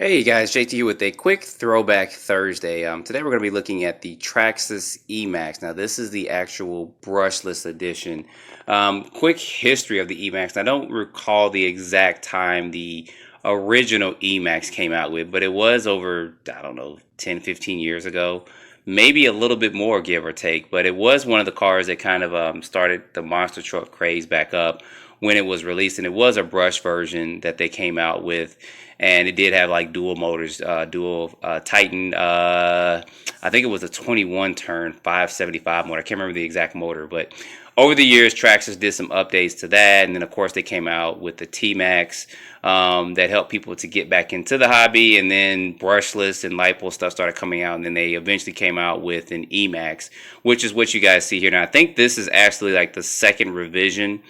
Hey guys, JayTee here with a quick throwback Thursday. Today we're going to be looking at the Traxxas E-Maxx. Now this is the actual brushless edition. Quick history of the E-Maxx. I don't recall the exact time the original E-Maxx came out with, but it was over, I don't know, 10, 15 years ago. Maybe a little bit more, give or take, but it was one of the cars that kind of started the monster truck craze back up when it was released, and it was a brush version that they came out with, and it did have like dual motors, dual Titan. I think it was a 21 turn 575 motor. I can't remember the exact motor, but over the years, Traxxas did some updates to that, and then of course they came out with the T-Max that helped people to get back into the hobby, and then brushless and lipo stuff started coming out, and then they eventually came out with an E-Maxx, which is what you guys see here. Now I think this is actually like the second revision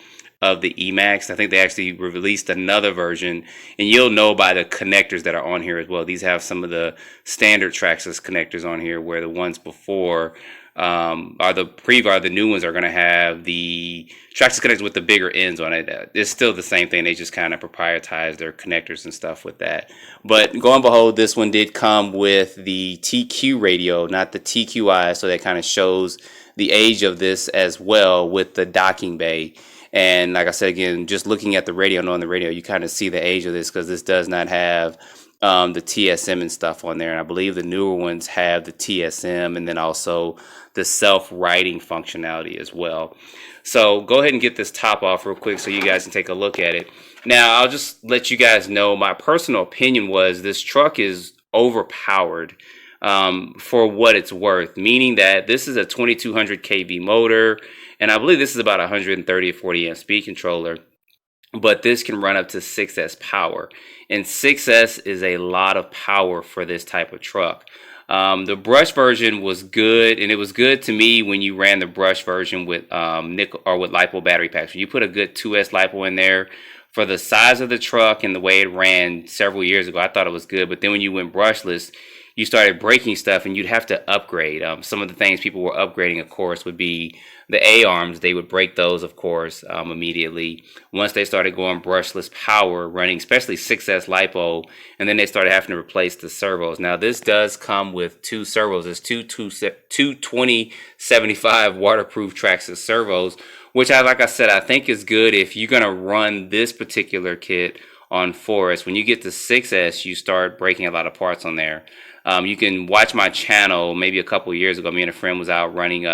of the E-Maxx. I think they actually released another version, and you'll know by the connectors that are on here as well. These have some of the standard Traxxas connectors on here, where the ones before the new ones are going to have the Traxxas connectors with the bigger ends on it. It's still the same thing. They just kind of proprietize their connectors and stuff with that. But go and behold, this one did come with the TQ radio, not the TQI, so that kind of shows the age of this as well with the docking bay. And like I said, again, just looking at the radio and on the radio, you kind of see the age of this, because this does not have the TSM and stuff on there. And I believe the newer ones have the TSM and then also the self-writing functionality as well. So go ahead and get this top off real quick so you guys can take a look at it. Now, I'll just let you guys know my personal opinion was this truck is overpowered for what it's worth, meaning that this is a 2200 kV motor, and I believe this is about 130 or 40 amp speed controller, but this can run up to 6S power, and 6S is a lot of power for this type of truck. The brush version was good, and it was good to me when you ran the brush version with nickel or with lipo battery packs. When you put a good 2S lipo in there for the size of the truck and the way it ran several years ago, I thought it was good. But then when you went brushless, you started breaking stuff, and you'd have to upgrade. Some of the things people were upgrading, of course, would be the A-arms. They would break those, of course, immediately. Once they started going brushless power, running especially 6S lipo, and then they started having to replace the servos. Now, this does come with two servos. It's two 2075 waterproof Traxxas servos, which, like I said, I think is good if you're going to run this particular kit on 4S. When you get to 6S, you start breaking a lot of parts on there. You can watch my channel. Maybe a couple years ago, me and a friend was out running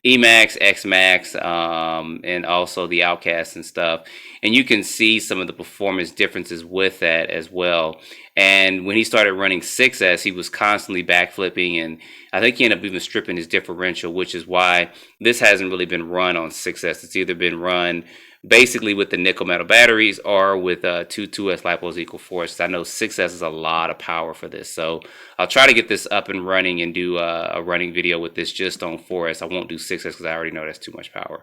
E-Maxx, X-Maxx, and also the Outcast and stuff. And you can see some of the performance differences with that as well. And when he started running 6S, he was constantly backflipping, and I think he ended up even stripping his differential, which is why this hasn't really been run on 6S. It's either been run basically with the nickel metal batteries or with two 2S lipos equal 4S. I know 6S is a lot of power for this, so I'll try to get this up and running and do a running video with this just on 4S. I won't do 6S because I already know that's too much power.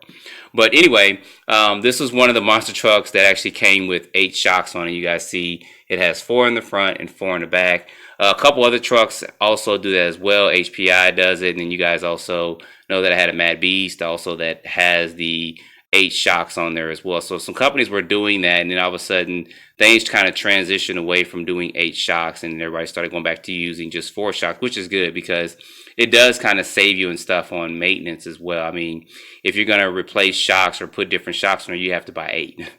But anyway, this was one of the monster trucks that actually came with 8 shocks on it. You guys see it has 4 in the front and 4 in the back. A couple other trucks also do that as well. HPI does it, and then you guys also know that I had a Mad Beast also that has the 8 shocks on there as well. So some companies were doing that, and then all of a sudden things kind of transitioned away from doing 8 shocks, and everybody started going back to using just 4 shocks, which is good because it does kind of save you and stuff on maintenance as well. I mean, if you're going to replace shocks or put different shocks on there, you have to buy 8.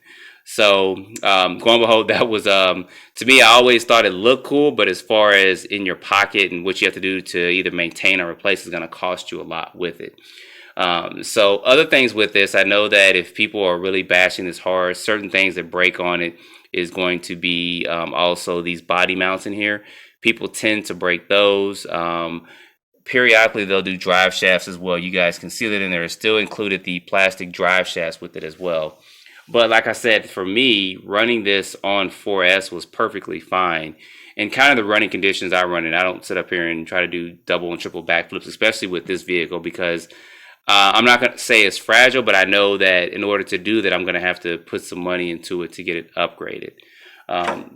So going behold, that was to me, I always thought it looked cool, but as far as in your pocket and what you have to do to either maintain or replace is going to cost you a lot with it. So other things with this, I know that if people are really bashing this hard, certain things that break on it is going to be also these body mounts in here. People tend to break those. Periodically, they'll do drive shafts as well. You guys can see that in there. It's still included the plastic drive shafts with it as well. But like I said, for me, running this on 4S was perfectly fine. And kind of the running conditions I run in, I don't sit up here and try to do double and triple backflips, especially with this vehicle, because I'm not going to say it's fragile, but I know that in order to do that, I'm going to have to put some money into it to get it upgraded.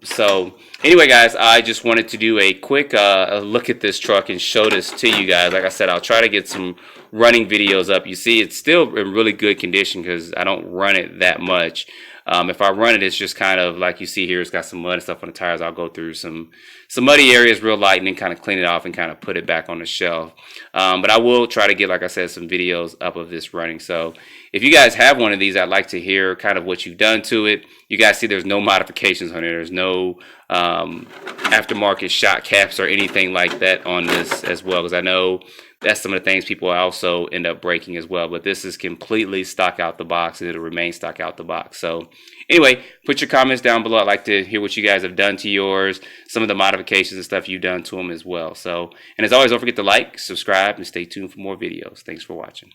So anyway, guys, I just wanted to do a quick look at this truck and show this to you guys. Like I said, I'll try to get some running videos up. You see, it's still in really good condition because I don't run it that much. If I run it, it's just kind of like you see here, it's got some mud and stuff on the tires. I'll go through some muddy areas real light and then kind of clean it off and kind of put it back on the shelf. But I will try to get, like I said, some videos up of this running. So if you guys have one of these, I'd like to hear kind of what you've done to it. You guys see there's no modifications on it. There's no aftermarket shot caps or anything like that on this as well, because I know that's some of the things people also end up breaking as well. But this is completely stock out the box, and it'll remain stock out the box. So anyway, put your comments down below. I'd like to hear what you guys have done to yours, some of the modifications and stuff you've done to them as well. So, and as always, don't forget to like, subscribe, and stay tuned for more videos. Thanks for watching.